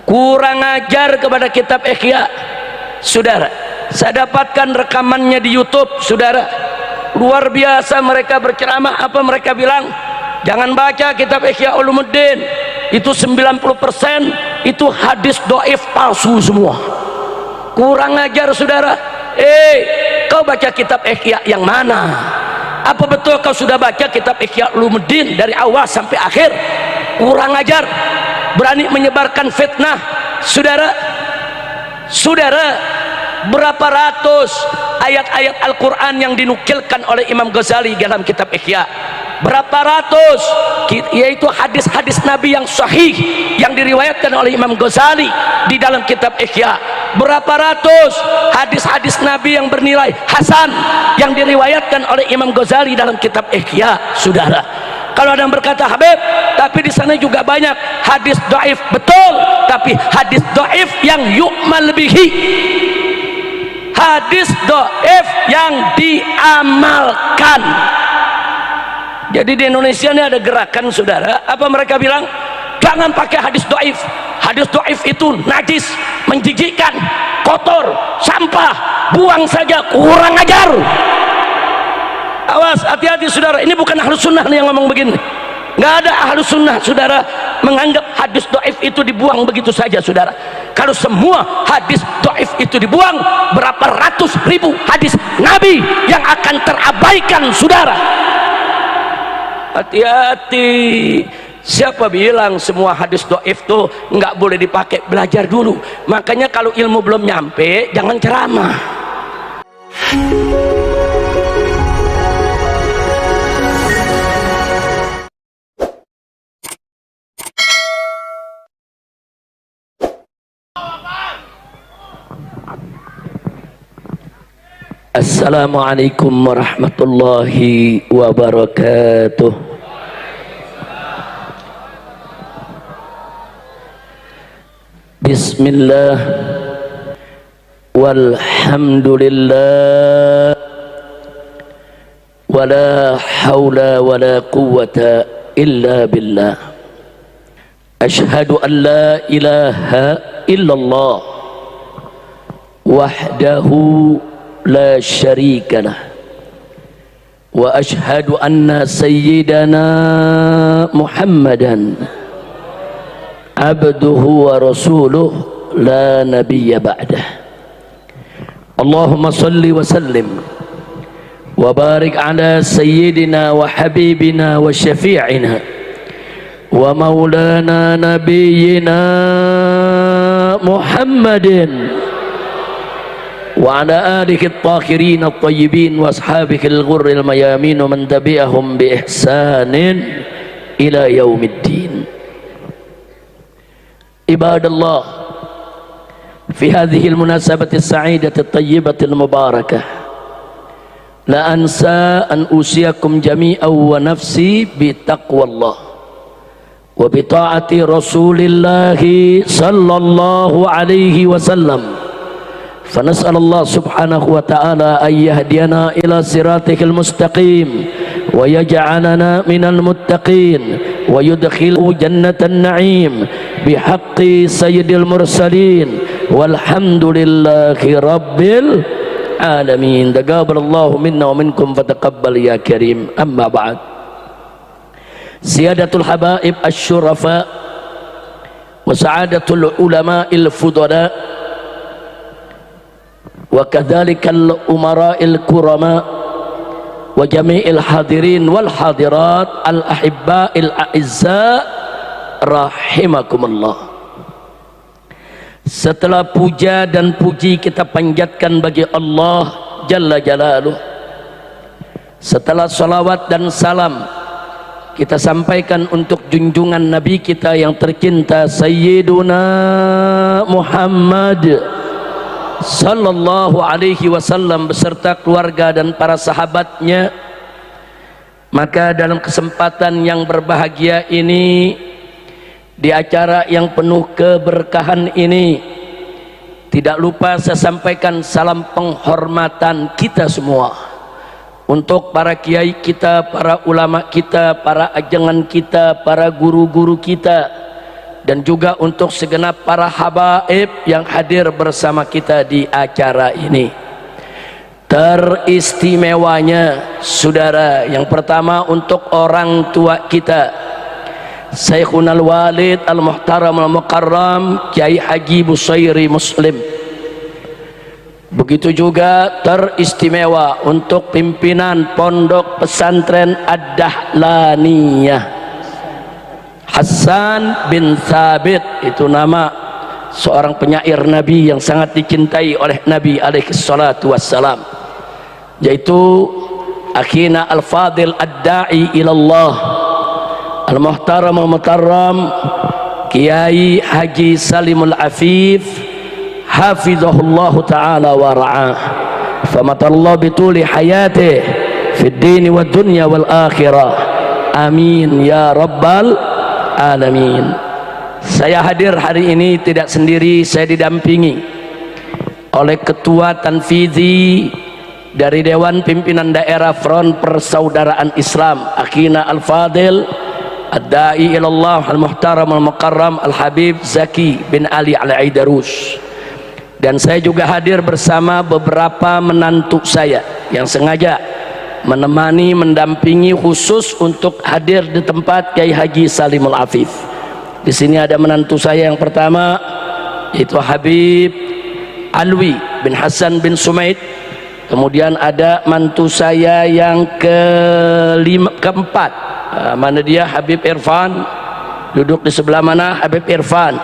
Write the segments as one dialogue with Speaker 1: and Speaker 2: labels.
Speaker 1: kurang ajar kepada kitab Ihya. Saudara, saya dapatkan rekamannya di YouTube, saudara. Luar biasa mereka berceramah. Apa mereka bilang? Jangan baca kitab Ihya Ulumuddin, itu 90% itu hadis dhaif palsu semua. Kurang ajar, saudara. Kau baca kitab Ihya yang mana? Apa betul kau sudah baca kitab Ihya Ulumuddin dari awal sampai akhir? Kurang ajar, berani menyebarkan fitnah. Saudara, berapa ratus ayat-ayat Al-Quran yang dinukilkan oleh Imam Ghazali dalam kitab Ihya? Berapa ratus, yaitu hadis-hadis Nabi yang sahih yang diriwayatkan oleh Imam Ghazali di dalam kitab Ihya. Berapa ratus hadis-hadis Nabi yang bernilai hasan yang diriwayatkan oleh Imam Ghazali dalam kitab Ihya. Saudara, kalau ada yang berkata, Habib, tapi di sana juga banyak hadis dhaif. Betul, tapi hadis dhaif yang yu'mal bihi, hadis dhaif yang diamalkan. Jadi di Indonesia ini ada gerakan, saudara. Apa mereka bilang? Jangan pakai hadis dhaif. Hadis dhaif itu najis, menjijikkan, kotor, sampah, buang saja. Kurang ajar. Awas, hati-hati, saudara. Ini bukan ahlus sunnah yang ngomong begini. Nggak ada ahlus sunnah, saudara, menganggap hadis dhaif itu dibuang begitu saja, saudara. Kalau semua hadis dhaif itu dibuang, berapa ratus ribu hadis Nabi yang akan terabaikan, saudara. Hati-hati. Siapa bilang semua hadis dhaif itu nggak boleh dipakai? Belajar dulu. Makanya kalau ilmu belum nyampe, jangan ceramah. Assalamualaikum warahmatullahi wabarakatuh. Bismillah, walhamdulillah, wala hawla wala quwwata illa billah. Ashhadu an la ilaha illallah wahdahu la syarika lah, wa ashhadu anna sayyidana Muhammadan abduhu wa rasuluh la nabiyya ba'dah. Allahumma salli wa sallim wa barik ala sayyidina wa habibina wa syafi'ina wa maulana nabiyyina Muhammadin وعلى آله الطاهرين الطيبين وأصحابه الغر الميامين ومن تبعهم بإحسان إلى يوم الدين. عباد الله، في هذه المناسبة السعيدة الطيبة المباركة لا أنسى أن أوصيكم جميعا ونفسي بتقوى الله وبطاعة رسول الله صلى الله عليه وسلم. فنسأل الله سبحانه وتعالى أن يهدينا إلى صراطه المستقيم ويجعلنا من المتقين ويدخل جنة النعيم بحق سيد المرسلين والحمد لله رب العالمين. تقبل الله منا ومنكم فتقبل يا كريم. أما بعد، سيادة الحبائب الشرفاء وسعادة العلماء الفضلاء وكذلك الأمراء الكرماء وجميع الحاضرين والحاضرات الأحباء الأعزاء رحمكم الله. Setelah puja dan puji kita panjatkan bagi Allah Jalla Jalaluh, setelah salawat dan salam kita sampaikan untuk junjungan Nabi kita yang tercinta Sayyiduna Muhammad sallallahu alaihi wasallam beserta keluarga dan para sahabatnya, maka dalam kesempatan yang berbahagia ini, di acara yang penuh keberkahan ini, tidak lupa saya sampaikan salam penghormatan kita semua untuk para kiai kita, para ulama kita, para ajangan kita, para guru-guru kita, dan juga untuk segenap para habaib yang hadir bersama kita di acara ini. Teristimewanya saudara, yang pertama untuk orang tua kita, Syekhuna al-Walid al-Muhtaram al-Mukarram Kiai Haji Busairi Muslim. Begitu juga teristimewa untuk pimpinan Pondok Pesantren Ad-Dahlaniyah, Hasan bin Thabit, itu nama seorang penyair Nabi yang sangat dicintai oleh Nabi alaihi salatu wassalam, yaitu akhina al-fadil ad-da'i ilallah al-muhtaram al-mutarram Kiai Haji Salimul Afif hafizahullahu ta'ala wa ra'ah, famatallahu bituli hayatih fid dini wad dunya wal akhirah, amin ya rabbal alamin. Saya hadir hari ini tidak sendiri, saya didampingi oleh Ketua Tanfizi dari Dewan Pimpinan Daerah Front Persaudaraan Islam, Akhina Al-Fadil Ad-Da'i ilallah Al-Muhtaram Al-Mukarram Al-Habib Zaki bin Ali Al-Aidarus. Dan saya juga hadir bersama beberapa menantu saya yang sengaja menemani, mendampingi khusus untuk hadir di tempat Kiai Haji Salimul Afif. Di sini ada menantu saya yang pertama, yaitu Habib Alwi bin Hasan bin Sumaid. Kemudian ada mantu saya yang keempat, mana dia, Habib Irfan, duduk di sebelah mana, Habib Irfan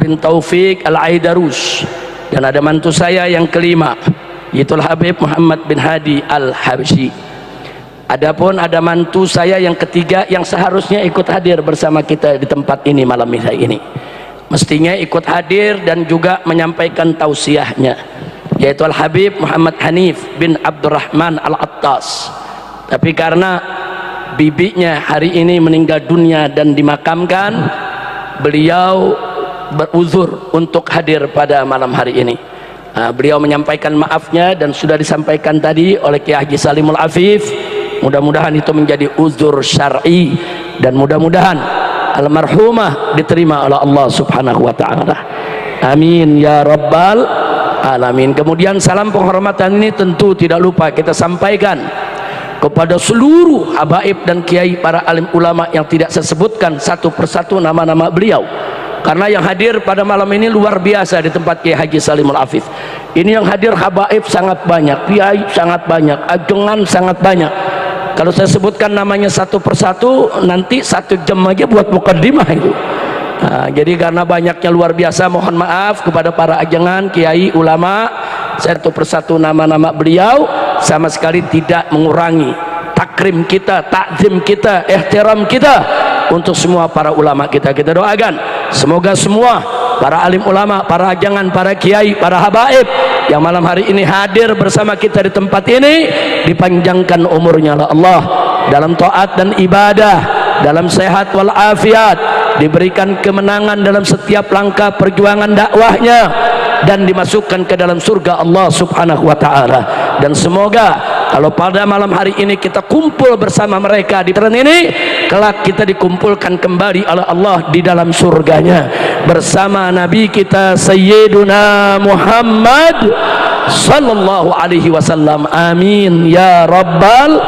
Speaker 1: bin Taufik Al-Aidarus. Dan ada mantu saya yang kelima, yaitu Habib Muhammad bin Hadi Al-Habsyi. Adapun ada mantu saya yang ketiga yang seharusnya ikut hadir bersama kita di tempat ini malam ini, mestinya ikut hadir dan juga menyampaikan tausiahnya, yaitu Al-Habib Muhammad Hanif bin Abdurrahman Al-Attas. Tapi karena bibinya hari ini meninggal dunia dan dimakamkan, beliau beruzur untuk hadir pada malam hari ini. Beliau menyampaikan maafnya dan sudah disampaikan tadi oleh Kiai Haji Salimul Afif. Mudah-mudahan itu menjadi uzur syar'i dan mudah-mudahan almarhumah diterima oleh Allah Subhanahu wa taala. Amin ya rabbal alamin. Kemudian salam penghormatan ini tentu tidak lupa kita sampaikan kepada seluruh habaib dan kiai para alim ulama yang tidak saya sebutkan satu persatu nama-nama beliau, karena yang hadir pada malam ini luar biasa di tempat Kiai Haji Salimul Afif. Ini yang hadir habaib sangat banyak, kiai sangat banyak, ajengan sangat banyak. Kalau saya sebutkan namanya satu persatu nanti 1 jam aja buat mukaddimah itu. Jadi karena banyaknya luar biasa, mohon maaf kepada para ajengan, kiai, ulama. Satu persatu nama-nama beliau sama sekali tidak mengurangi takrim kita, takzim kita, ihtiram kita untuk semua para ulama kita. Kita doakan semoga semua para alim ulama, para ajangan, para kiai, para habaib yang malam hari ini hadir bersama kita di tempat ini dipanjangkan umurnya oleh Allah dalam taat dan ibadah, dalam sehat wal afiat, diberikan kemenangan dalam setiap langkah perjuangan dakwahnya, dan dimasukkan ke dalam surga Allah Subhanahu wa taala. Dan semoga kalau pada malam hari ini kita kumpul bersama mereka di tempat ini, kelak kita dikumpulkan kembali oleh Allah di dalam surganya bersama Nabi kita Sayyiduna Muhammad sallallahu alaihi wasallam. Amin ya rabbal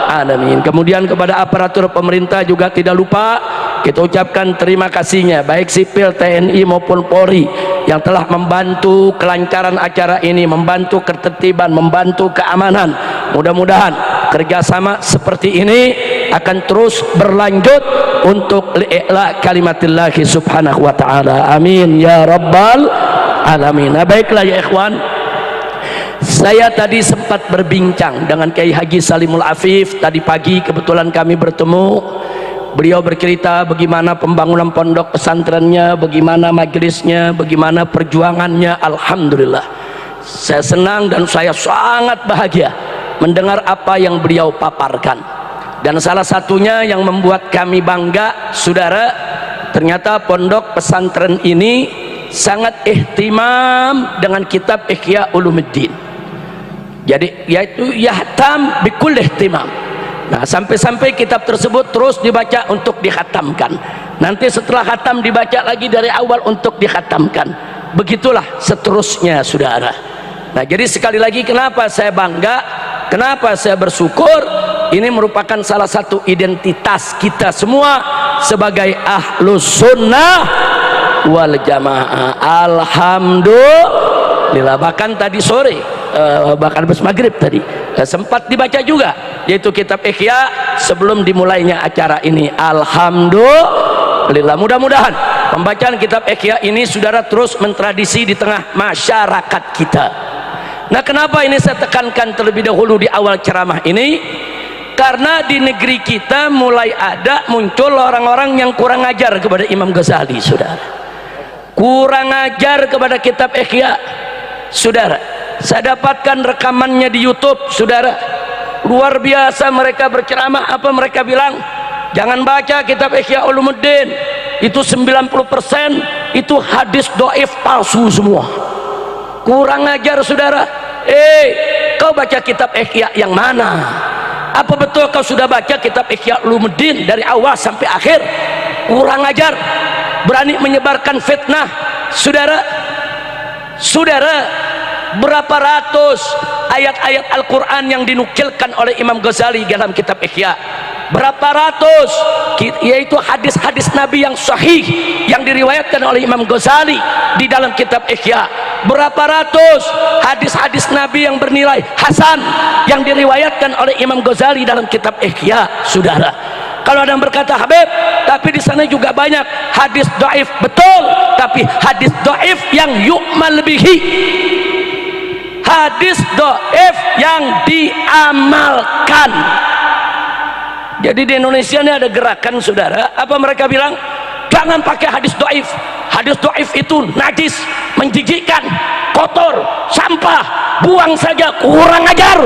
Speaker 1: alamin. Kemudian kepada aparatur pemerintah juga tidak lupa kita ucapkan terima kasihnya, baik sipil, TNI maupun Polri yang telah membantu kelancaran acara ini, membantu ketertiban, membantu keamanan. Mudah-mudahan kerjasama seperti ini akan terus berlanjut untuk li'la kalimatillahi subhanahu wa ta'ala. Amin ya rabbal alamin. Nah, baiklah ya ikhwan, saya tadi sempat berbincang dengan Kiai Haji Salimul Afif. Tadi pagi kebetulan kami bertemu. Beliau bercerita bagaimana pembangunan pondok pesantrennya, bagaimana majelisnya, bagaimana perjuangannya. Alhamdulillah, saya senang dan saya sangat bahagia mendengar apa yang beliau paparkan. Dan salah satunya yang membuat kami bangga, saudara, ternyata pondok pesantren ini sangat ihtimam dengan kitab Ihya Ulumuddin. Jadi yaitu yahtam bikul ihtimam, Nah, sampai-sampai kitab tersebut terus dibaca untuk dikhatamkan. Nanti setelah khatam dibaca lagi dari awal untuk dikhatamkan. Begitulah seterusnya, saudara. Nah, jadi sekali lagi kenapa saya bangga, kenapa saya bersyukur, ini merupakan salah satu identitas kita semua sebagai ahlus sunnah wal jamaah. Alhamdulillah. Bahkan tadi sore, bahkan habis maghrib tadi sempat dibaca juga, yaitu kitab Ihya sebelum dimulainya acara ini. Alhamdulillah. Mudah-mudahan pembacaan kitab Ihya ini saudara terus mentradisi di tengah masyarakat kita. Nah, kenapa ini saya tekankan terlebih dahulu di awal ceramah ini? Karena di negeri kita mulai ada muncul orang-orang yang kurang ajar kepada Imam Ghazali, saudara. Kurang ajar kepada kitab Ihya, saudara. Saya dapatkan rekamannya di YouTube, saudara. Luar biasa mereka berceramah. Apa mereka bilang? Jangan baca kitab Ihya Ulumuddin, itu 90% itu hadis dhaif palsu semua. Kurang ajar, saudara. Kau baca kitab Ihya yang mana? Apa betul kau sudah baca kitab Ihya Ulumuddin dari awal sampai akhir? Kurang ajar, berani menyebarkan fitnah, saudara. Saudara, berapa ratus ayat-ayat Al-Quran yang dinukilkan oleh Imam Ghazali dalam kitab Ihya? Berapa ratus, yaitu hadis-hadis Nabi yang sahih yang diriwayatkan oleh Imam Ghazali di dalam kitab Ihya. Berapa ratus hadis-hadis Nabi yang bernilai hasan yang diriwayatkan oleh Imam Ghazali dalam kitab Ihya, saudara. Kalau ada yang berkata, Habib, tapi di sana juga banyak hadis dhaif. Betul, tapi hadis dhaif yang yu'mal bihi, hadis dhaif yang diamalkan. Jadi di Indonesia ini ada gerakan, saudara. Apa mereka bilang? Jangan pakai hadis dhaif. Hadis dhaif itu najis, menjijikkan, kotor, sampah, buang saja. Kurang ajar.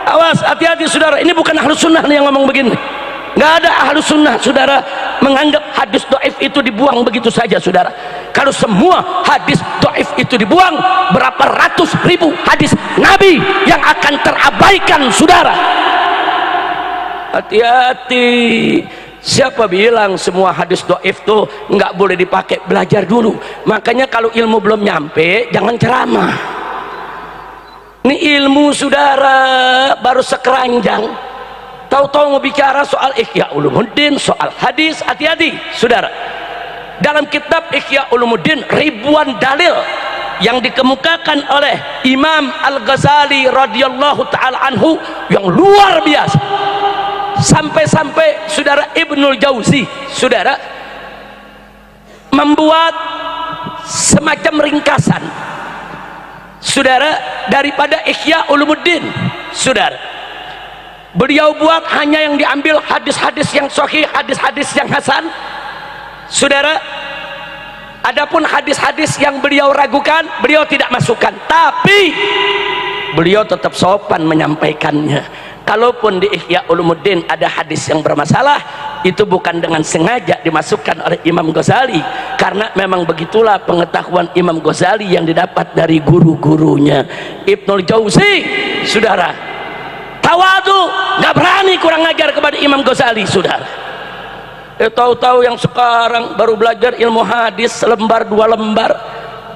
Speaker 1: Awas, hati-hati, saudara. Ini bukan ahlus sunnah yang ngomong begini. Nggak ada ahlus sunnah, saudara, menganggap hadis dhaif itu dibuang begitu saja, saudara. Kalau semua hadis dhaif itu dibuang, berapa ratus ribu hadis Nabi yang akan terabaikan, saudara. Hati-hati. Siapa bilang semua hadis dhaif itu nggak boleh dipakai? Belajar dulu. Makanya kalau ilmu belum nyampe, jangan ceramah. Ini ilmu, saudara, baru sekeranjang. Tahu-tahu mau bicara soal Ihya Ulumuddin, soal hadis. Hati-hati, saudara. Dalam kitab Ihya Ulumuddin ribuan dalil yang dikemukakan oleh Imam Al-Ghazali radhiyallahu ta'ala anhu yang luar biasa. Sampai-sampai saudara Ibnul Jauzi, saudara, membuat semacam ringkasan, saudara, daripada Ihya Ulumuddin, saudara. Beliau buat hanya yang diambil hadis-hadis yang sahih, hadis-hadis yang hasan, saudara. Adapun hadis-hadis yang beliau ragukan, beliau tidak masukkan, tapi beliau tetap sopan menyampaikannya. Kalaupun di Ihya Ulumuddin ada hadis yang bermasalah, itu bukan dengan sengaja dimasukkan oleh Imam Ghazali, karena memang begitulah pengetahuan Imam Ghazali yang didapat dari guru-gurunya. Ibnul Jauzi, saudara, tawadu, nggak berani kurang ajar kepada Imam Ghazali, saudara. Tahu-tahu yang sekarang baru belajar ilmu hadis selembar dua lembar,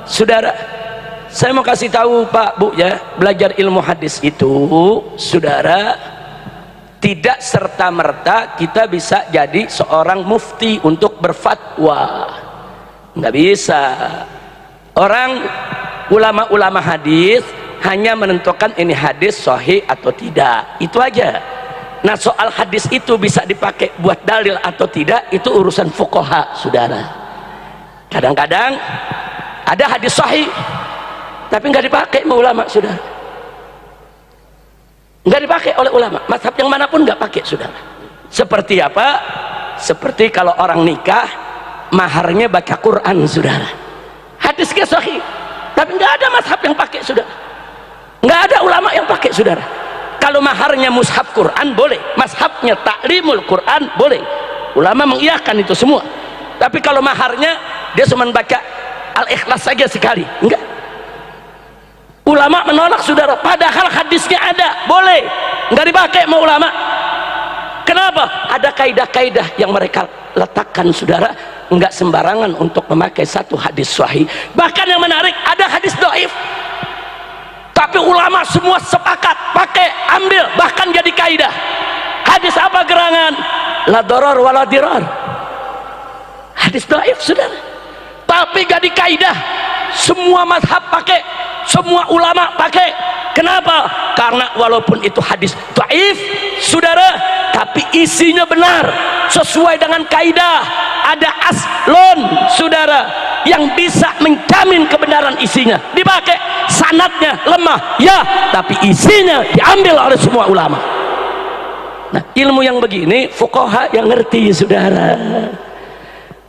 Speaker 1: saudara. Saya mau kasih tahu Pak Bu ya, belajar ilmu hadis itu, saudara, tidak serta-merta kita bisa jadi seorang mufti untuk berfatwa. Nggak bisa. Orang ulama-ulama hadis hanya menentukan ini hadis sahih atau tidak, itu aja. Nah, soal hadis itu bisa dipakai buat dalil atau tidak, itu urusan fuqaha, saudara. Kadang-kadang ada hadis sahih tapi nggak dipakai sama ulama, saudara. Nggak dipakai oleh ulama, mazhab yang manapun nggak pakai, saudara. Seperti apa? Seperti kalau orang nikah, maharnya baca Quran, saudara. Hadisnya sahih, tapi nggak ada mazhab yang pakai, saudara. Nggak ada ulama yang pakai, saudara. Kalau maharnya mushaf Quran boleh, mazhabnya taklimul Quran boleh, ulama mengiyakan itu semua. Tapi kalau maharnya dia cuma baca Al-Ikhlas saja sekali, enggak. Ulama menolak saudara, padahal hadisnya ada, boleh, nggak dipakai sama ulama. Kenapa? Ada kaidah-kaidah yang mereka letakkan saudara, nggak sembarangan untuk memakai satu hadis sahih. Bahkan yang menarik, ada hadis dhaif tapi ulama semua sepakat pakai, ambil, bahkan jadi kaidah. Hadis apa gerangan? La darar wala dirar. Hadis dhaif saudara, tapi jadi kaidah, semua mazhab pakai, semua ulama pakai. Kenapa? Karena walaupun itu hadis dhaif saudara, tapi isinya benar sesuai dengan kaidah. Ada aslon saudara yang bisa menjamin kebenaran isinya, dipakai. Sanadnya lemah ya, tapi isinya diambil oleh semua ulama. Nah, ilmu yang begini fuqaha yang ngerti saudara.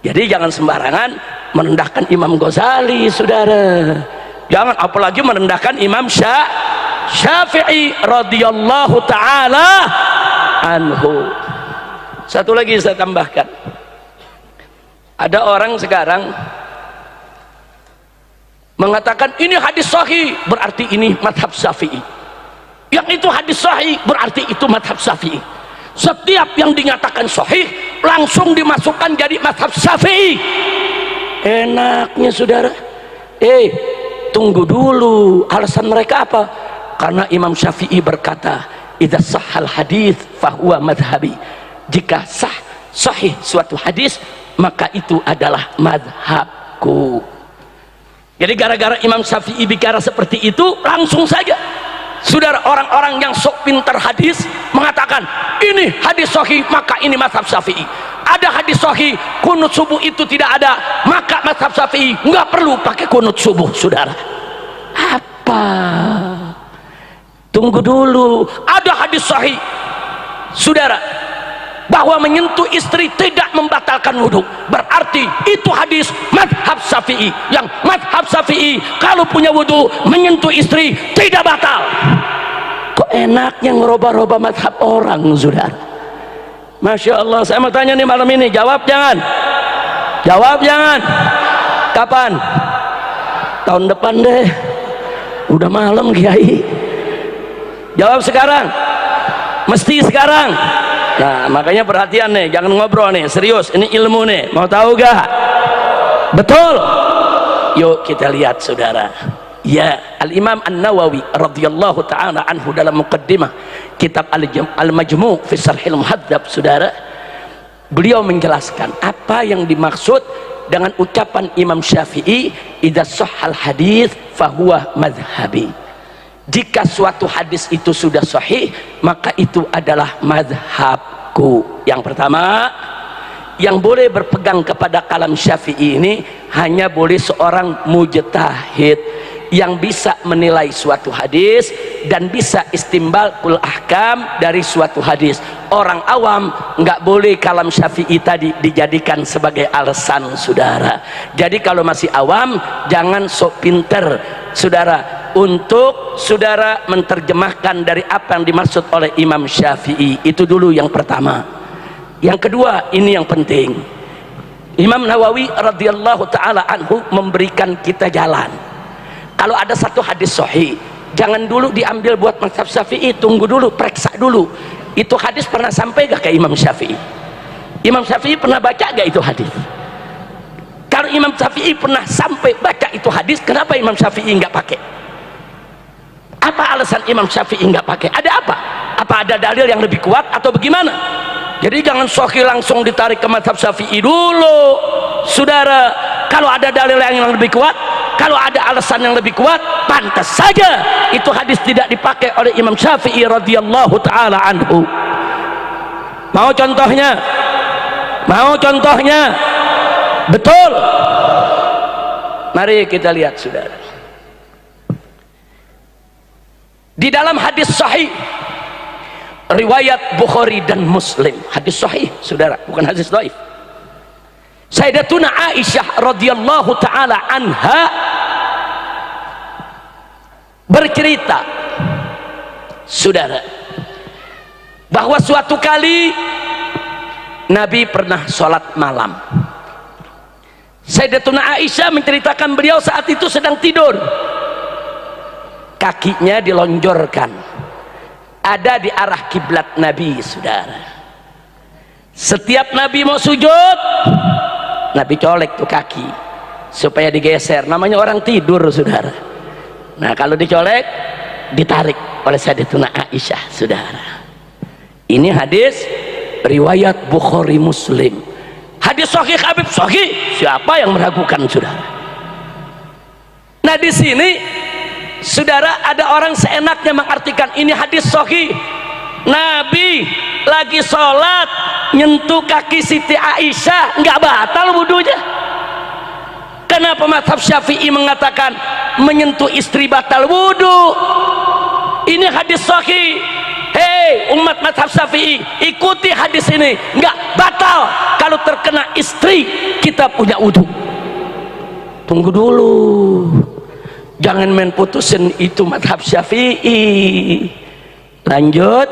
Speaker 1: Jadi jangan sembarangan merendahkan Imam Ghazali saudara, jangan, apalagi merendahkan Imam Syafi'i radhiyallahu ta'ala anhu. Satu lagi saya tambahkan, ada orang sekarang mengatakan ini hadis sahih berarti ini madhab Syafi'i, yang itu hadis sahih berarti itu madhab Syafi'i. Setiap yang dinyatakan sahih langsung dimasukkan jadi madhab Syafi'i. Enaknya saudara, tunggu dulu, alasan mereka apa? Karena Imam Syafi'i berkata, idza sahhal hadits fahuwa madhhabi. Jika sahih suatu hadis, maka itu adalah madhabku. Jadi gara-gara Imam Syafi'i bicara seperti itu, langsung saja saudara, orang-orang yang sok pintar hadis mengatakan ini hadis sahih maka ini mazhab Syafi'i. Ada hadis sahih kunut subuh itu tidak ada, maka mazhab Syafi'i nggak perlu pakai kunut subuh saudara. Apa? Tunggu dulu, ada hadis sahih saudara bahwa menyentuh istri tidak membatalkan wudhu, berarti itu hadis madhab Syafi'i. Yang madhab Syafi'i kalau punya wudhu menyentuh istri tidak batal. Kok enaknya ngerubah-rubah madhab orang saudara? Masya Allah. Saya mau tanya nih malam ini, jawab jangan, jawab jangan. Kapan? Tahun depan deh, udah malam Kiai. Jawab sekarang, mesti sekarang. Nah, makanya perhatian nih, jangan ngobrol nih, serius, ini ilmu nih. Mau tahu gak? Betul? Yuk kita lihat saudara. Ya, Al-Imam An-Nawawi radhiyallahu ta'ala anhu dalam muqaddimah kitab Al-Majmu' fi Sharhil Muhadzab saudara, beliau menjelaskan apa yang dimaksud dengan ucapan Imam Syafi'i, idza sahhal hadits fahuwa madhhabi. Jika suatu hadis itu sudah sahih, maka itu adalah madhabku. Yang pertama, yang boleh berpegang kepada kalam Syafi'i ini hanya boleh seorang mujtahid yang bisa menilai suatu hadis dan bisa istimbalul ahkam dari suatu hadis. Orang awam nggak boleh kalam Syafi'i tadi dijadikan sebagai alasan saudara. Jadi kalau masih awam, jangan sok pinter saudara untuk saudara menerjemahkan dari apa yang dimaksud oleh Imam Syafi'i. Itu dulu yang pertama. Yang kedua, ini yang penting, Imam Nawawi radhiyallahu ta'ala anhu memberikan kita jalan. Kalau ada satu hadis sahih, jangan dulu diambil buat mazhab Syafi'i, tunggu dulu, periksa dulu itu hadis pernah sampai gak ke Imam Syafi'i. Imam Syafi'i pernah baca gak itu hadis? Kalau Imam Syafi'i pernah sampai baca itu hadis, kenapa Imam Syafi'i nggak pakai? Apa alasan Imam Syafi'i nggak pakai? Ada apa? Apa ada dalil yang lebih kuat atau bagaimana? Jadi jangan sahih langsung ditarik ke mazhab Syafi'i dulu saudara. Kalau ada dalil yang lebih kuat, kalau ada alasan yang lebih kuat, pantas saja itu hadis tidak dipakai oleh Imam Syafi'i radhiyallahu ta'ala anhu. Mau contohnya? Mau contohnya? Betul. Mari kita lihat saudara, di dalam hadis sahih riwayat Bukhari dan Muslim, hadis sahih saudara, bukan hadis dhaif. Sayyidatuna Aisyah radhiyallahu ta'ala anha bercerita saudara bahwa suatu kali Nabi pernah sholat malam. Sayyidatuna Aisyah menceritakan beliau saat itu sedang tidur. kakinya dilonjorkan, ada di arah kiblat Nabi, saudara. Setiap Nabi mau sujud, Nabi colek tuh kaki supaya digeser, namanya orang tidur, saudara. Nah kalau dicolek, ditarik oleh Sayyidatuna Aisyah, saudara. Ini hadis riwayat Bukhari Muslim, hadis sahih Habib sahih, siapa yang meragukan, saudara? Nah di sini, saudara, ada orang seenaknya mengartikan ini hadis sahih. Nabi lagi sholat nyentuh kaki Siti Aisyah, nggak batal wudunya. Kenapa mazhab Syafi'i mengatakan menyentuh istri batal wudu? Ini hadis sahih. Hei umat mazhab Syafi'i, ikuti hadis ini, nggak batal kalau terkena istri kita punya wudu. Tunggu dulu, jangan main putusin, itu mazhab Syafi'i. Lanjut,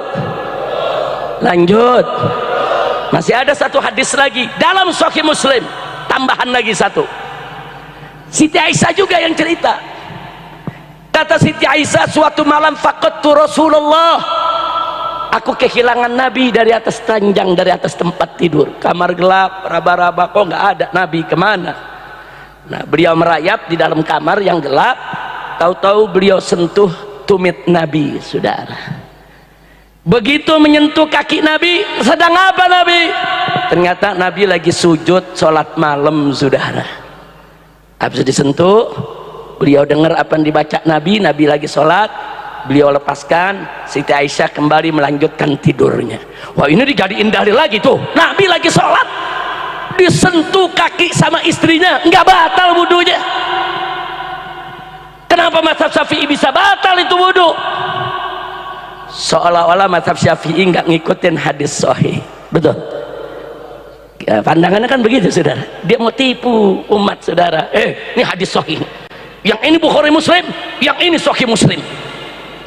Speaker 1: masih ada satu hadis lagi dalam Sahih Muslim, tambahan lagi satu. Siti Aisyah juga yang cerita. Kata Siti Aisyah, suatu malam faqadtu Rasulullah, aku kehilangan Nabi dari atas ranjang, dari atas tempat tidur. Kamar gelap, raba-raba, kok nggak ada Nabi, kemana? Nah beliau merayap di dalam kamar yang gelap, tahu-tahu beliau sentuh tumit Nabi, saudara. Begitu menyentuh kaki Nabi, sedang apa Nabi? Ternyata Nabi lagi sujud sholat malam, saudara. Habis disentuh, beliau dengar apa yang dibaca Nabi. Nabi lagi sholat, beliau lepaskan. Siti Aisyah kembali melanjutkan tidurnya. Wah ini dijadiin dalil lagi tuh, Nabi lagi sholat disentuh kaki sama istrinya, nggak batal wudunya. Kenapa mazhab Syafi'i bisa batal itu wudu? Seolah-olah mazhab Syafi'i nggak ngikutin hadis sahih, betul ya, pandangannya kan begitu, saudara. Dia mau tipu umat, saudara. Ini hadis sahih, yang ini Bukhari Muslim, yang ini Sahih Muslim.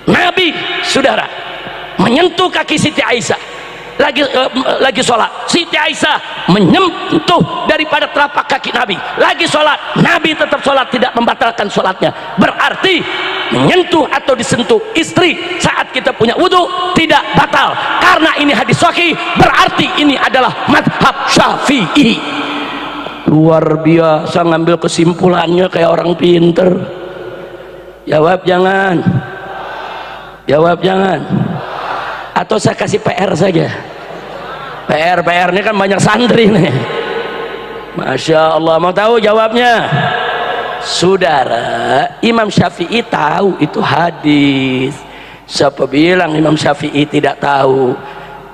Speaker 1: Nabi, saudara, menyentuh kaki Siti Aisyah lagi sholat. Siti Aisyah menyentuh daripada telapak kaki Nabi, lagi sholat. Nabi tetap sholat, tidak membatalkan sholatnya. Berarti menyentuh atau disentuh istri saat kita punya wudhu tidak batal, karena ini hadis sahih. Berarti ini adalah mazhab Syafi'i. Luar biasa ngambil kesimpulannya kayak orang pinter. Jawab jangan, jawab jangan. Atau saya kasih PR saja. PR ini kan banyak santri nih. Masya Allah, mau tahu jawabnya? Saudara, Imam Syafi'i tahu itu hadis. Siapa bilang Imam Syafi'i tidak tahu?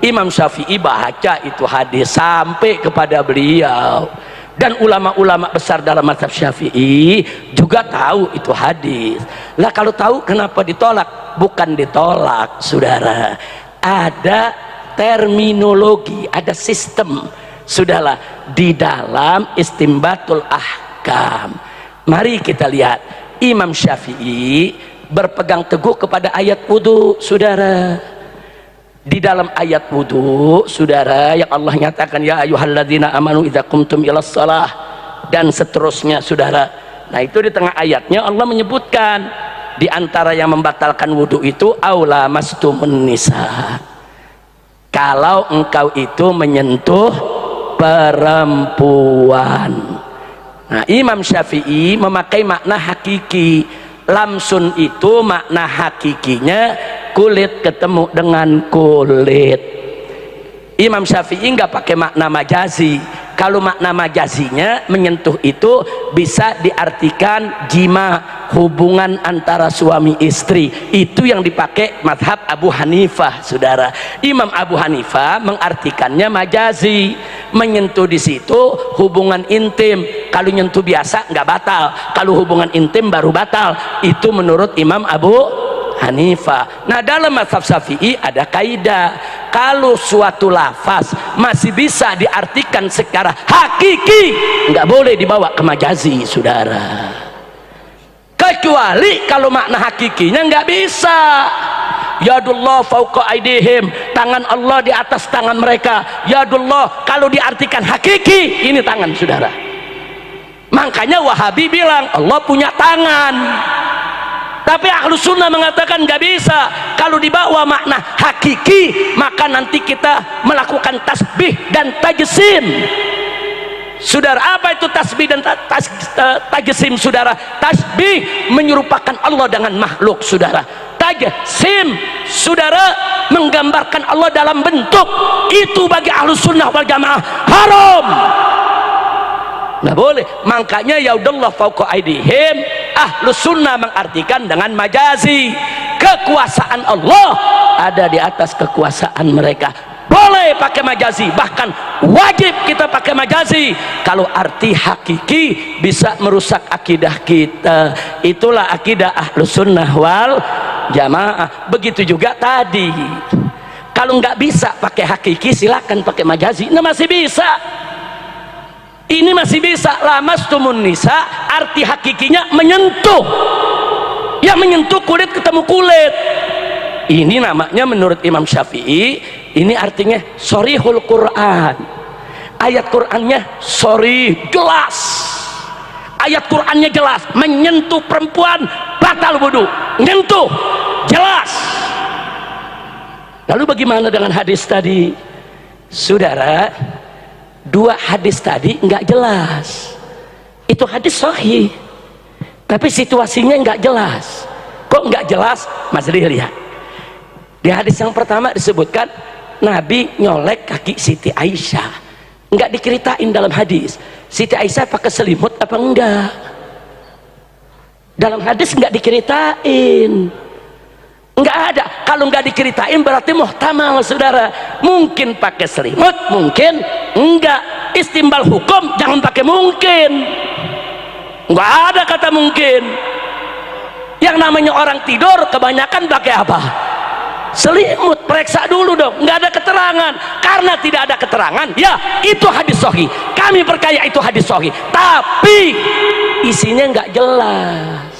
Speaker 1: Imam Syafi'i baca itu hadis sampai kepada beliau. Dan ulama-ulama besar dalam mazhab Syafi'i juga tahu itu hadis. Lah kalau tahu kenapa ditolak? Bukan ditolak, saudara. Ada terminologi, ada sistem, sudahlah, di dalam istimbatul ahkam. Mari kita lihat, Imam Syafi'i berpegang teguh kepada ayat wudu, saudara. Di dalam ayat wudu, saudara, yang Allah nyatakan ya ayyuhalladzina amanu idza qumtum ilas shalah, dan seterusnya, saudara. Nah itu di tengah ayatnya Allah menyebutkan di antara yang membatalkan wudu itu aula mastumun nisa, kalau engkau itu menyentuh perempuan. Nah Imam Syafi'i memakai makna hakiki. Lamsun itu makna hakikinya kulit ketemu dengan kulit. Imam Syafi'i nggak pakai makna majazi. Kalau makna majazinya menyentuh itu bisa diartikan jima, hubungan antara suami istri. Itu yang dipakai mazhab Abu Hanifah, saudara. Imam Abu Hanifah mengartikannya majazi, menyentuh di situ hubungan intim. Kalau nyentuh biasa nggak batal, kalau hubungan intim baru batal. Itu menurut Imam Abu Hanifah. Nah dalam mazhab Syafi'i ada kaidah, kalau suatu lafaz masih bisa diartikan secara hakiki, nggak boleh dibawa ke majazi, saudara. Kecuali kalau makna hakikinya nggak bisa. Yadullah fauqa aidihim, tangan Allah di atas tangan mereka. Yadullah kalau diartikan hakiki, ini tangan, saudara. Makanya Wahabi bilang Allah punya tangan. Tapi Ahlus Sunnah mengatakan nggak bisa. Kalau dibawa makna hakiki, maka nanti kita melakukan tasbih dan tajsim. Saudara, apa itu tasbih dan tajsim? Saudara, tasbih menyerupakan Allah dengan makhluk. Saudara, tajsim, saudara, menggambarkan Allah dalam bentuk. Itu bagi Ahlus Sunnah wal Jamaah haram. Nggak boleh. Makanya yaudallah fauqa aidihim, Ahlus Sunnah mengartikan dengan majazi. Kekuasaan Allah ada di atas kekuasaan mereka. Boleh pakai majazi, bahkan wajib kita pakai majazi. Kalau arti hakiki bisa merusak akidah kita. Itulah akidah Ahlus Sunnah wal Jamaah. Begitu juga tadi, kalau nggak bisa pakai hakiki, silakan pakai majazi. Nah, masih bisa. Ini masih bisa. Lamastumun nisa, arti hakikinya menyentuh, ya menyentuh kulit ketemu kulit. Ini namanya menurut Imam Syafi'i, ini artinya sorihul Quran. Ayat Qurannya sorih, jelas. Ayat Qurannya jelas, menyentuh perempuan batal wudu, menyentuh jelas. Lalu bagaimana dengan hadis tadi? Saudara, dua hadis tadi nggak jelas. Itu hadis sahih, tapi situasinya nggak jelas. Kok nggak jelas? Mas Ri, lihat di hadis yang pertama disebutkan Nabi nyolek kaki Siti Aisyah. Nggak diceritain dalam hadis Siti Aisyah pakai selimut apa enggak. Dalam hadis nggak diceritain, nggak ada. Kalau nggak diceritain berarti muhtamal, saudara. Mungkin pakai selimut, mungkin enggak. Istimbal hukum jangan pakai mungkin. Nggak ada kata mungkin. Yang namanya orang tidur kebanyakan pakai apa? Selimut. Periksa dulu dong, nggak ada keterangan. Karena tidak ada keterangan, ya itu hadis sahih. Kami percaya itu hadis sahih, tapi isinya nggak jelas.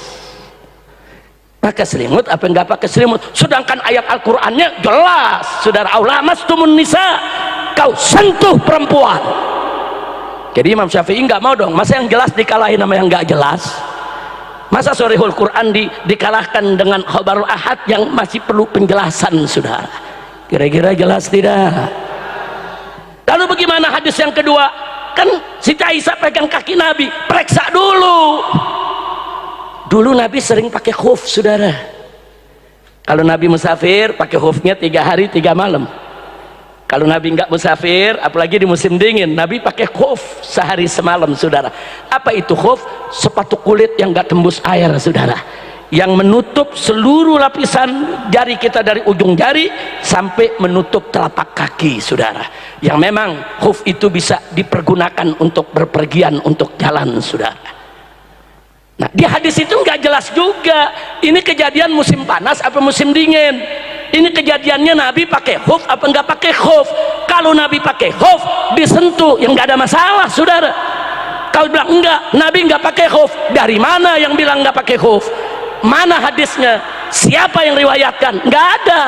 Speaker 1: Pakai selimut apa enggak pakai selimut? Sedangkan ayat Al-Qur'annya jelas. Saudara, aulamastumun nisa, kau sentuh perempuan. Jadi Imam Syafi'i nggak mau dong, masa yang jelas dikalahin sama yang nggak jelas? Masa sorihul Quran dikalahkan dengan khabarul ahad yang masih perlu penjelasan, saudara? Kira-kira jelas tidak? Lalu bagaimana hadis yang kedua? Kan Siti Aisyah pegang kaki Nabi, periksa dulu. Dulu Nabi sering pakai khuf, saudara. Kalau Nabi musafir pakai khufnya 3 hari 3 malam. Kalau Nabi nggak musafir, apalagi di musim dingin, Nabi pakai khuf sehari semalam, saudara. Apa itu khuf? Sepatu kulit yang nggak tembus air, saudara, yang menutup seluruh lapisan jari kita dari ujung jari sampai menutup telapak kaki, saudara. Yang memang khuf itu bisa dipergunakan untuk berpergian, untuk jalan, saudara. Nah, di hadis itu nggak jelas juga. Ini kejadian musim panas apa musim dingin? Ini kejadiannya Nabi pakai khuf apa nggak pakai khuf? Kalau Nabi pakai khuf disentuh, yang nggak ada masalah, saudara. Kalau bilang enggak, Nabi nggak pakai khuf, dari mana yang bilang nggak pakai khuf? Mana hadisnya? Siapa yang riwayatkan? Nggak ada.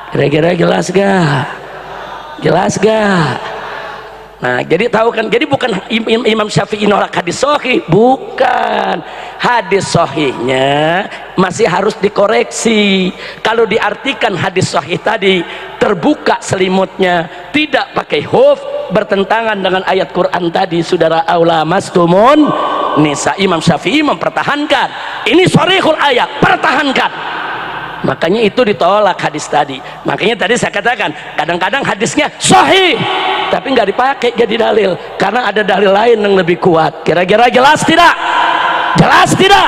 Speaker 1: Kira-kira jelas gak? Jelas gak? Nah, jadi tahu kan, jadi bukan Imam Syafi'i nolak hadis sahih, bukan. Hadis sahihnya masih harus dikoreksi. Kalau diartikan hadis sahih tadi terbuka selimutnya, tidak pakai khuf, bertentangan dengan ayat Quran tadi, saudara. Aulamastumun nisa. Imam Syafi'i mempertahankan ini sharihul ayat, pertahankan. Makanya itu ditolak hadis tadi. Makanya tadi saya katakan kadang-kadang hadisnya sahih tapi nggak dipakai jadi dalil karena ada dalil lain yang lebih kuat. Kira-kira jelas tidak? Jelas tidak?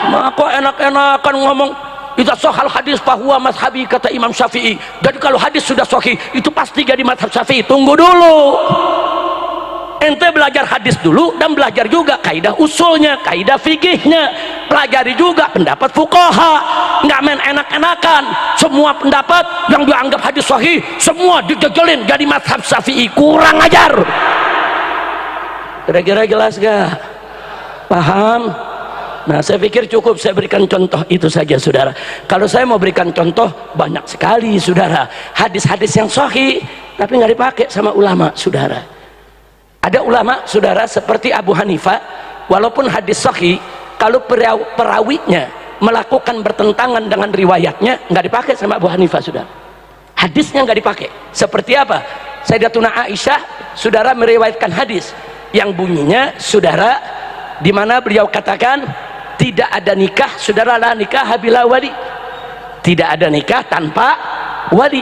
Speaker 1: Maka enak-enakan ngomong itu sahal hadis bahwa mazhabi, kata Imam Syafi'i. Jadi kalau hadis sudah sahih itu pasti jadi mazhab Syafi'i. Tunggu dulu, ente belajar hadis dulu dan belajar juga kaidah usulnya, kaidah fikihnya, pelajari juga pendapat fuqaha. Nggak main enak-enakan semua pendapat yang dianggap hadis sahih semua dijejelin jadi mazhab Syafi'i. Kurang ajar. Kira-kira jelas gak? Paham? Nah, saya pikir cukup saya berikan contoh itu saja, saudara. Kalau saya mau berikan contoh banyak sekali, saudara, hadis-hadis yang sahih tapi nggak dipakai sama ulama, saudara. Ada ulama, saudara, seperti Abu Hanifah, walaupun hadis sahih kalau perawinya melakukan bertentangan dengan riwayatnya, nggak dipakai sama Abu Hanifah, saudara. Hadisnya nggak dipakai. Seperti apa? Sayyidatuna Aisyah, saudara, meriwayatkan hadis yang bunyinya, saudara, di mana beliau katakan tidak ada nikah, saudara, la nikah bila wali. Tidak ada nikah tanpa wali.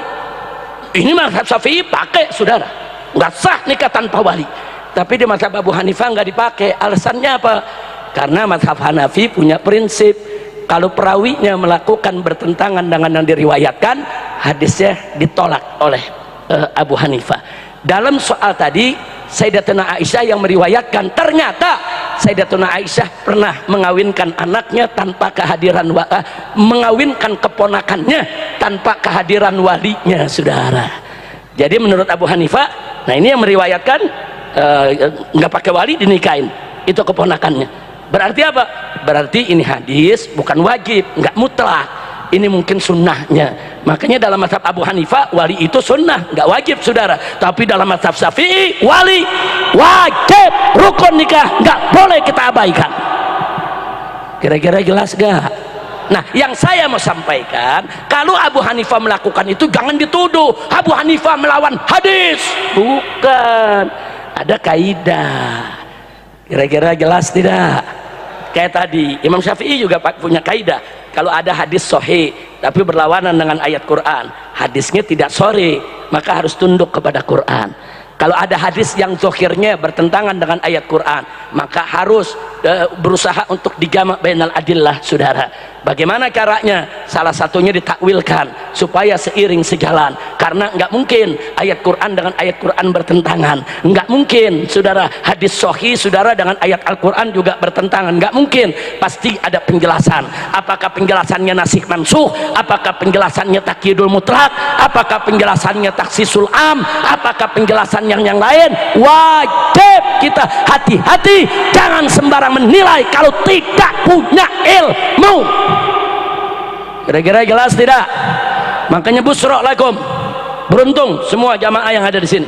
Speaker 1: Ini mazhab Syafi'i pakai, saudara, nggak sah nikah tanpa wali. Tapi di mazhab Abu Hanifah nggak dipakai. Alasannya apa? Karena mazhab Hanafi punya prinsip, kalau perawinya melakukan bertentangan dengan yang diriwayatkan, hadisnya ditolak oleh Abu Hanifah. Dalam soal tadi, Sayyidatuna Aisyah yang meriwayatkan, ternyata Sayyidatuna Aisyah pernah mengawinkan anaknya tanpa kehadiran mengawinkan keponakannya tanpa kehadiran walinya, saudara. Jadi menurut Abu Hanifah, nah ini yang meriwayatkan nggak pakai wali dinikahin, itu keponakannya. Berarti apa? Berarti ini hadis bukan wajib, nggak mutlak, ini mungkin sunnahnya. Makanya dalam mazhab Abu Hanifah wali itu sunnah, nggak wajib, saudara. Tapi dalam mazhab Syafi'i wali wajib, rukun nikah, nggak boleh kita abaikan. Kira-kira jelas gak? Nah, yang saya mau sampaikan, kalau Abu Hanifah melakukan itu jangan dituduh Abu Hanifah melawan hadis, bukan, ada kaidah. Kira-kira jelas tidak? Kayak tadi Imam Syafi'i juga punya kaidah, kalau ada hadis sahih tapi berlawanan dengan ayat Quran, hadisnya tidak sahih, maka harus tunduk kepada Quran. Kalau ada hadis yang zahirnya bertentangan dengan ayat Quran, maka harus berusaha untuk dijamak bainal adillah, saudara. Bagaimana caranya? Salah satunya ditakwilkan supaya seiring sejalan, karena nggak mungkin ayat Quran dengan ayat Quran bertentangan, nggak mungkin, saudara. Hadis sahih, saudara, dengan ayat Al-Quran juga bertentangan, nggak mungkin. Pasti ada penjelasan. Apakah penjelasannya nasikh mansuh? Apakah penjelasannya takyidul mutlak? Apakah penjelasannya taksisul am? Apakah penjelasan yang lain? Wajib kita hati-hati, jangan sembarang menilai kalau tidak punya ilmu. Kira-kira jelas tidak? Makanya busro lakum, beruntung semua jamaah yang ada di sini,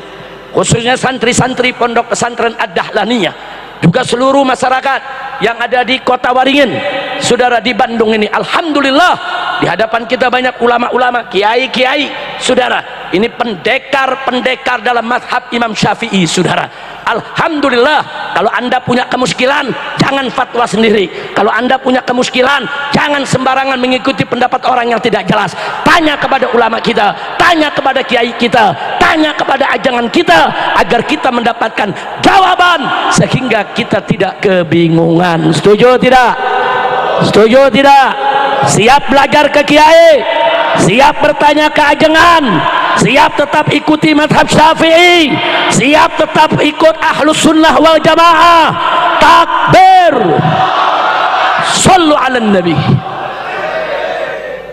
Speaker 1: khususnya santri-santri pondok pesantren Ad-Dahlaniyah, juga seluruh masyarakat yang ada di kota Waringin, saudara, di Bandung ini. Alhamdulillah, di hadapan kita banyak ulama-ulama, kiai-kiai, saudara. Ini pendekar-pendekar dalam mazhab Imam Syafi'i, saudara. Alhamdulillah, kalau anda punya kemuskilan, jangan fatwa sendiri. Kalau anda punya kemuskilan, jangan sembarangan mengikuti pendapat orang yang tidak jelas. Tanya kepada ulama kita, tanya kepada kiai kita, tanya kepada ajangan kita, agar kita mendapatkan jawaban, sehingga kita tidak kebingungan. Setuju tidak? Setuju tidak? Siap belajar ke kiai, siap bertanya ke ajangan, siap tetap ikuti mazhab Syafi'i, siap tetap ikut ahlus sunnah wal jamaah. Takbir, sallu ala nabi.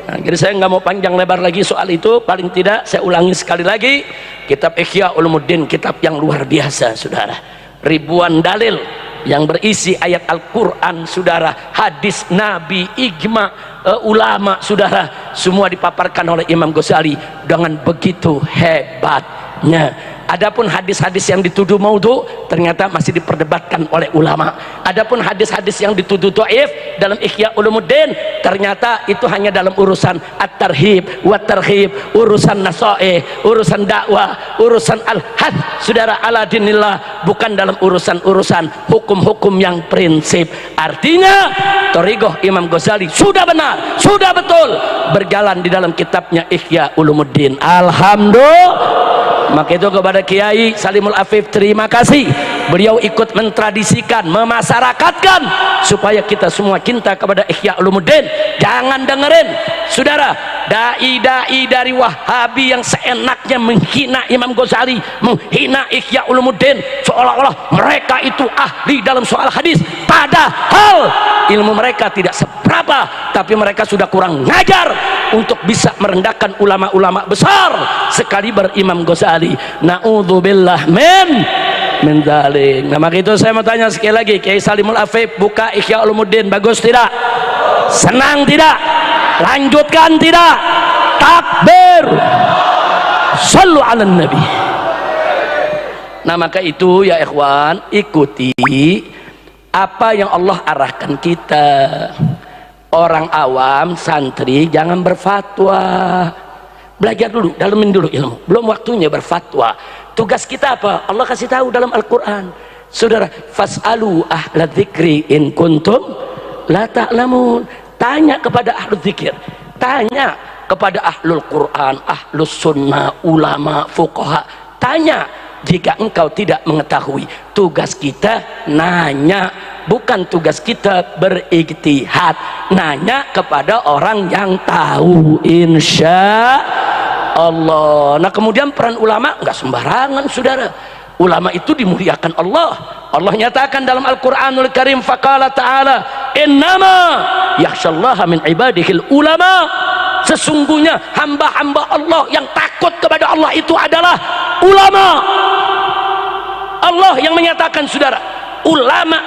Speaker 1: Nah, jadi saya nggak mau panjang lebar lagi soal itu. Paling tidak saya ulangi sekali lagi, kitab Ihya Ulumuddin, kitab yang luar biasa, saudara. Ribuan dalil yang berisi ayat Al-Quran, saudara, hadis Nabi, ijma ulama, saudara, semua dipaparkan oleh Imam Ghazali dengan begitu hebatnya. Adapun hadis-hadis yang dituduh maudhu, ternyata masih diperdebatkan oleh ulama. Adapun hadis-hadis yang dituduh dhaif dalam Ihya Ulumuddin, ternyata itu hanya dalam urusan at-tarhib wa tarhib, urusan nasaih, urusan dakwah, urusan al-had, saudara, ala dinillah, bukan dalam urusan-urusan hukum-hukum yang prinsip. Artinya thariqah Imam Ghazali sudah benar, sudah betul berjalan di dalam kitabnya Ihya Ulumuddin. Alhamdulillah. Maka itu kepada Kiai Salimul Afif, terima kasih, beliau ikut mentradisikan, memasyarakatkan supaya kita semua cinta kepada Ihya Ulumuddin. Jangan dengerin, saudara, dai-dai dari Wahabi yang seenaknya menghina Imam Ghazali, menghina Ihya Ulumuddin, seolah-olah mereka itu ahli dalam soal hadis, padahal ilmu mereka tidak seberapa, tapi mereka sudah kurang ngajar untuk bisa merendahkan ulama-ulama besar sekali berimam Ghazali. Na'udzubillah min dzalik. Nah, maka itu saya mau tanya sekali lagi, Kiai Salimul Afif buka Ihya Ulumuddin, bagus tidak? Senang tidak? Lanjutkan tidak? Takbir, sallu ala nabi. Nah, maka itu ya ikhwan, ikuti apa yang Allah arahkan kita. Orang awam, santri jangan berfatwa, belajar dulu, dalemin dulu ilmu, belum waktunya berfatwa. Tugas kita apa? Allah kasih tahu dalam Al-Quran, saudara, fas'alu ahla dzikri in kuntum la ta'lamun. Tanya kepada ahlu dzikir, tanya kepada ahlul Quran, ahlus sunnah, ulama, fuqaha, tanya jika engkau tidak mengetahui. Tugas kita nanya, bukan tugas kita berijtihad. Nanya kepada orang yang tahu, insya Allah. Nah, kemudian peran ulama nggak sembarangan, saudara. Ulama itu dimuliakan Allah. Allah nyatakan dalam Al-Quranul Karim, faqala ta'ala innama yakhshallaha min ibadihil ulama. Sesungguhnya hamba-hamba Allah yang takut kepada Allah itu adalah ulama. Allah yang menyatakan, saudara, ulama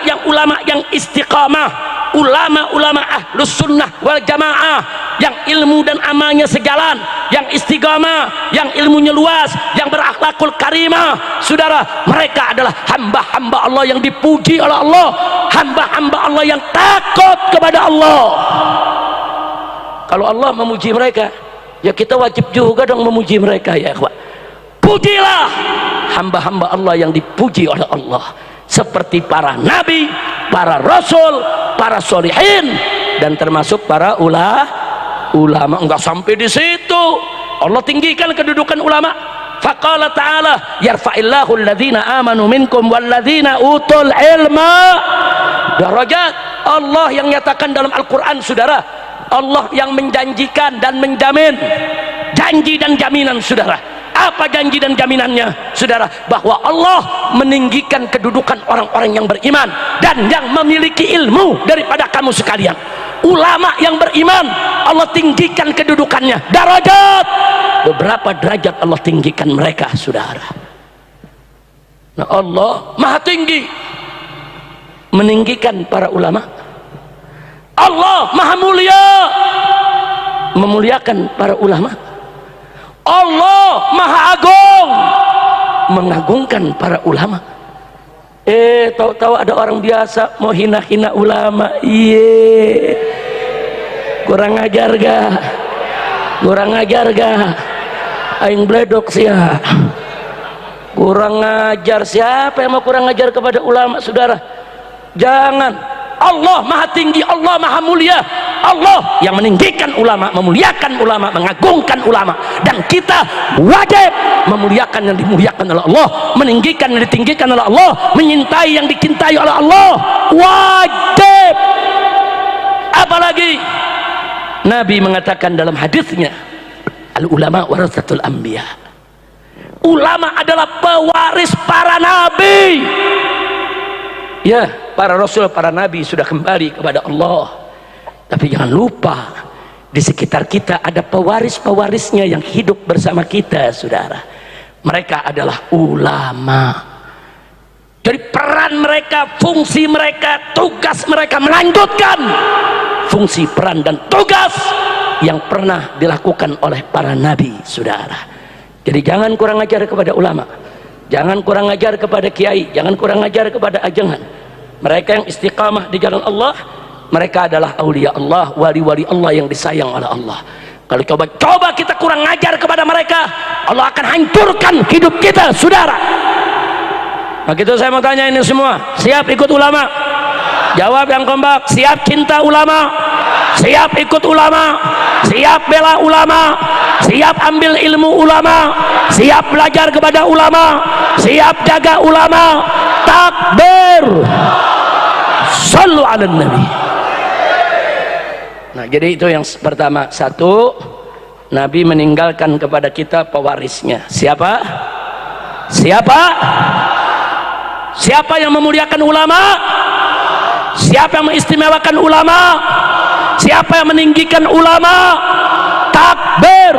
Speaker 1: yang istiqamah, ulama ahlus sunnah wal jamaah, yang ilmu dan amalnya sejalan, yang istiqamah, yang ilmunya luas, yang berakhlakul karimah, saudara, mereka adalah hamba-hamba Allah yang dipuji oleh Allah, hamba-hamba Allah yang takut kepada Allah. Kalau Allah memuji mereka, ya kita wajib juga dong memuji mereka, ya ikhwan. Pujilah hamba-hamba Allah yang dipuji oleh Allah, seperti para nabi, para rasul, para solihin, dan termasuk para ulama. Enggak sampai di situ, Allah tinggikan kedudukan ulama. Faqala ta'ala yarfa'illahu alladhina amanu minkum walladhina utul ilma darajat. Allah yang nyatakan dalam Al-Quran, saudara, Allah yang menjanjikan dan menjamin, janji dan jaminan, saudara. Apa janji dan jaminannya, saudara? Bahwa Allah meninggikan kedudukan orang-orang yang beriman dan yang memiliki ilmu daripada kamu sekalian. Ulama yang beriman, Allah tinggikan kedudukannya, darajat. Beberapa derajat Allah tinggikan mereka, saudara. Nah, Allah maha tinggi meninggikan para ulama. Allah maha mulia memuliakan para ulama. Allah maha agung mengagungkan para ulama. Tahu-tahu ada orang biasa mau hina-hina ulama. Iye, kurang ajar ga? Kurang ajar ga? Aing bledok sia. Kurang ajar. Siapa yang mau kurang ajar kepada ulama, saudara? Jangan. Allah maha tinggi, Allah maha mulia. Allah yang meninggikan ulama, memuliakan ulama, mengagungkan ulama, dan kita wajib memuliakan yang dimuliakan oleh Allah, meninggikan yang ditinggikan oleh Allah, menyintai yang dicintai oleh Allah. Wajib. Apalagi Nabi mengatakan dalam hadisnya, al ulama warasatul anbiya. Ulama adalah pewaris para nabi. Ya, para rasul, para nabi sudah kembali kepada Allah. Tapi jangan lupa, di sekitar kita ada pewaris-pewarisnya yang hidup bersama kita, saudara. Mereka adalah ulama. Jadi peran mereka, fungsi mereka, tugas mereka melanjutkan fungsi, peran, dan tugas yang pernah dilakukan oleh para nabi, saudara. Jadi jangan kurang ajar kepada ulama, jangan kurang ajar kepada kiai, jangan kurang ajar kepada ajengan. Mereka yang istiqamah di jalan Allah, mereka adalah aulia Allah, wali-wali Allah yang disayang oleh Allah. Kalau coba kita kurang ajar kepada mereka, Allah akan hancurkan hidup kita, saudara. Begitu saya mau tanya ini semua, siap ikut ulama? Jawab yang kompak. Siap cinta ulama? Siap ikut ulama? Siap bela ulama? Siap ambil ilmu ulama? Siap belajar kepada ulama? Siap jaga ulama? Takbir. Sallu ala nabi. Nah, jadi itu yang pertama. Satu, Nabi meninggalkan kepada kita pewarisnya. Siapa? Siapa? Siapa yang memuliakan ulama? Siapa yang mengistimewakan ulama? Siapa yang meninggikan ulama? Takbir.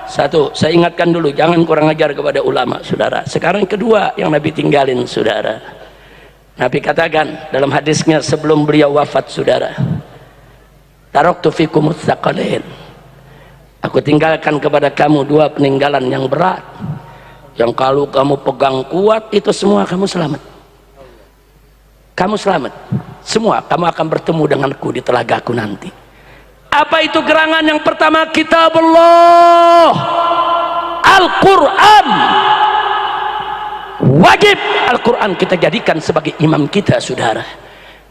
Speaker 1: Satu, saya ingatkan dulu, jangan kurang ajar kepada ulama, saudara. Sekarang kedua yang Nabi tinggalin, saudara. Nabi katakan dalam hadisnya sebelum beliau wafat, saudara, taraktu fikumut tsaqalain. Aku tinggalkan kepada kamu dua peninggalan yang berat, yang kalau kamu pegang kuat itu semua kamu selamat. kamu selamat semua, kamu akan bertemu denganku di telagaku nanti. Apa itu gerangan? Yang pertama, kitabullah, Al-Quran. Wajib Al-Quran kita jadikan sebagai imam kita, saudara.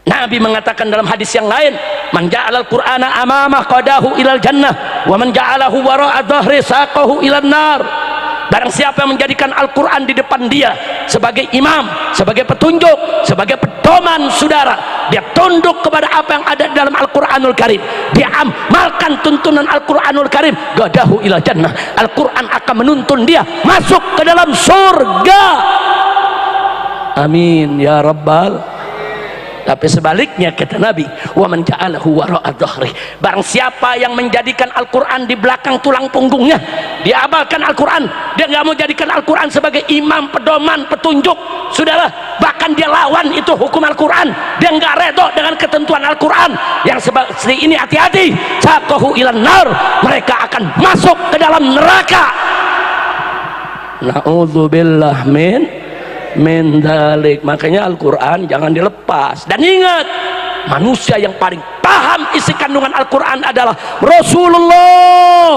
Speaker 1: Nabi mengatakan dalam hadis yang lain, man ja'alal qur'ana amamah qadahu ilal jannah wa man ja'alahu wara'a dhahri saqahu ilan nar. Barang siapa yang menjadikan Al-Quran di depan dia sebagai imam, sebagai petunjuk, sebagai pedoman, saudara, dia tunduk kepada apa yang ada dalam Al-Quranul Karim, dia amalkan tuntunan Al-Quranul Karim, qadahu ilal jannah, Al-Quran akan menuntun dia masuk ke dalam surga. Amin ya rabbal. Tapi sebaliknya kata Nabi, wa man ja'alahu wara'a dhahri, barang siapa yang menjadikan Al-Quran di belakang tulang punggungnya, dia amalkan Al-Quran, dia nggak mau jadikan Al-Quran sebagai imam, pedoman, petunjuk, saudara, bahkan dia lawan itu hukum Al-Quran, dia nggak redho dengan ketentuan Al-Quran yang seperti ini, hati-hati, saqahu ilan nar, mereka akan masuk ke dalam neraka. Na'udzubillah min dalik. Makanya Al-Quran jangan dilepas. Dan ingat, manusia yang paling paham isi kandungan Al-Quran adalah Rasulullah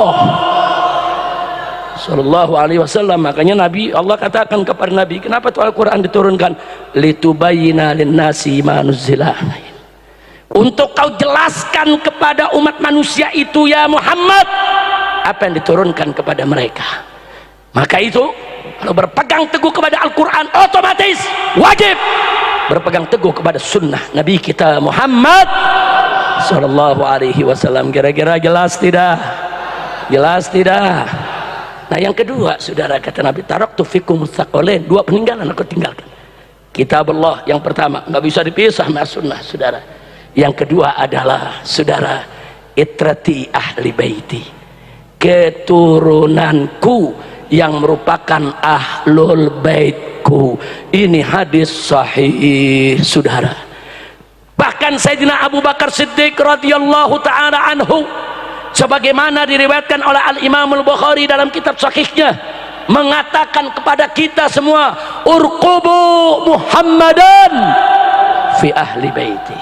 Speaker 1: Sallallahu Alaihi Wasallam. Makanya Nabi, Allah katakan kepada Nabi, kenapa tuh Al-Quran diturunkan? Litubayyina linnasi ma nuzzila, untuk kau jelaskan kepada umat manusia itu ya Muhammad apa yang diturunkan kepada mereka. Maka itu kalau berpegang teguh kepada Al-Quran, otomatis wajib berpegang teguh kepada sunnah Nabi kita Muhammad Sallallahu Alaihi Wasallam. Kira-kira jelas tidak? Jelas tidak? Nah yang kedua, saudara, kata Nabi, taraktu fikum tsaqalain, dua peninggalan aku tinggalkan. Kitabullah yang pertama, nggak bisa dipisah sama sunnah, saudara. Yang kedua adalah, saudara, itrati ahli baiti, keturunanku yang merupakan ahlul baitku. Ini hadis sahih, saudara. Bahkan Sayyidina Abu Bakar Siddiq radhiyallahu ta'ala anhu, sebagaimana diriwayatkan oleh Al-Imam Al-Bukhari dalam kitab sahihnya, mengatakan kepada kita semua, urqubu Muhammadan fi ahli baiti,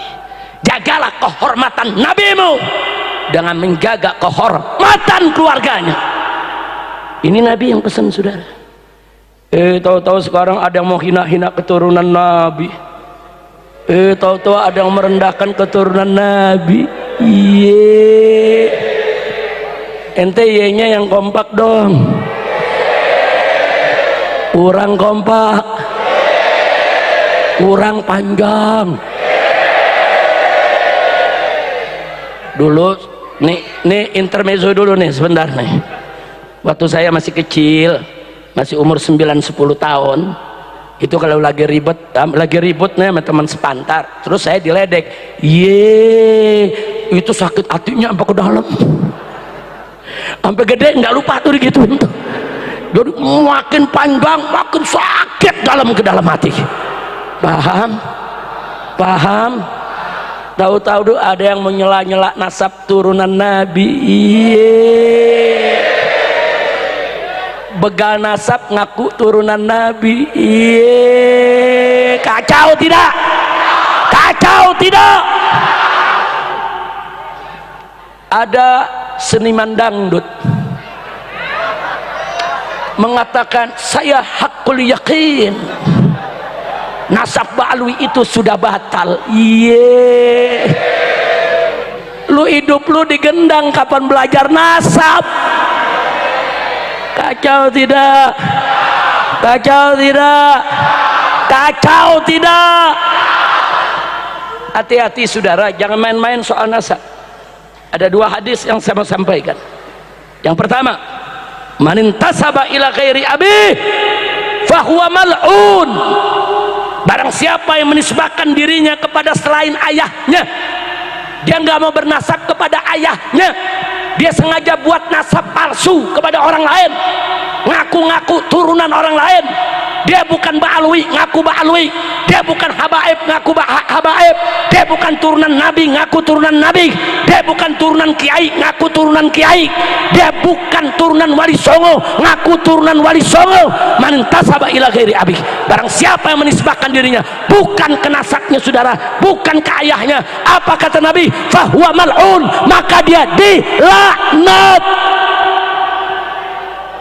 Speaker 1: jagalah kehormatan nabimu dengan menjaga kehormatan keluarganya. Ini Nabi yang pesan, saudara. Tahu-tahu sekarang ada yang mau hina-hina keturunan Nabi. Tahu-tahu ada yang merendahkan keturunan Nabi. Iye. Ente ye-nya yang kompak dong. Kurang kompak. Kurang panjang. Dulu nih intermezzo dulu nih sebentar nih. Waktu saya masih kecil, masih umur 9-10 tahun, itu kalau lagi ribut nih sama teman sepantar, terus saya diledek, itu sakit hatinya sampai ke dalam, sampai gede nggak lupa tuh digituin tuh. Jadi makin panjang makin sakit dalam ke dalam hati. Paham? Tahu-tahu tuh ada yang menyela-nyela nasab turunan Nabi. Begal nasab ngaku turunan Nabi. Kacau tidak? Kacau tidak? Ada seniman dangdut mengatakan, saya hakul yakin nasab Ba'alwi itu sudah batal. Lu hidup lu digendang, kapan belajar nasab? Kacau tidak? Kacau tidak? Kacau tidak? Hati-hati, saudara, jangan main-main soal nasab. Ada dua hadis yang saya mau sampaikan. Yang pertama, man intasaba ila ghairi abi fahuwa mal'un, barang siapa yang menisbahkan dirinya kepada selain ayahnya, dia nggak mau bernasab kepada ayahnya, dia sengaja buat nasab palsu kepada orang lain, ngaku-ngaku turunan orang lain, dia bukan ba'alwi ngaku ba'alwi, dia bukan habaib ngaku habaib, dia bukan turunan nabi ngaku turunan nabi, dia bukan turunan kiai ngaku turunan kiai, dia bukan turunan wali songo ngaku turunan wali songo. Man tasaba ila ghairi abi, barang siapa yang menisbahkan dirinya bukan ke nasabnya saudara, bukan ke ayahnya, apa kata Nabi? Fahuwa mal'un, maka dia dilaknat.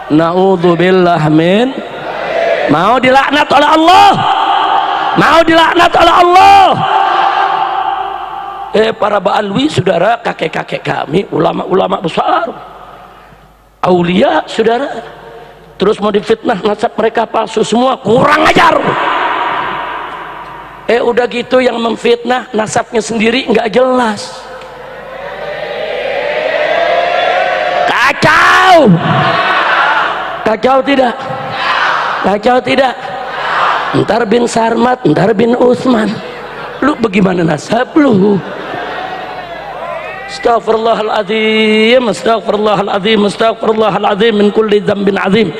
Speaker 1: Na'udzubillah min. Mau dilaknat oleh Allah, mau dilaknat oleh Allah. Para ba'alwi saudara, kakek-kakek kami, ulama-ulama besar, aulia saudara, terus mau difitnah nasab mereka palsu semua, kurang ajar. Udah gitu yang memfitnah nasabnya sendiri nggak jelas, kacau. Kacau tidak? Kacau tidak? Ntar bin Sarmat, ntar bin Utsman, lu bagaimana nasab lu? Astaghfirullahaladzim, astaghfirullahaladzim, astaghfirullahaladzim min kulli dzambin azim.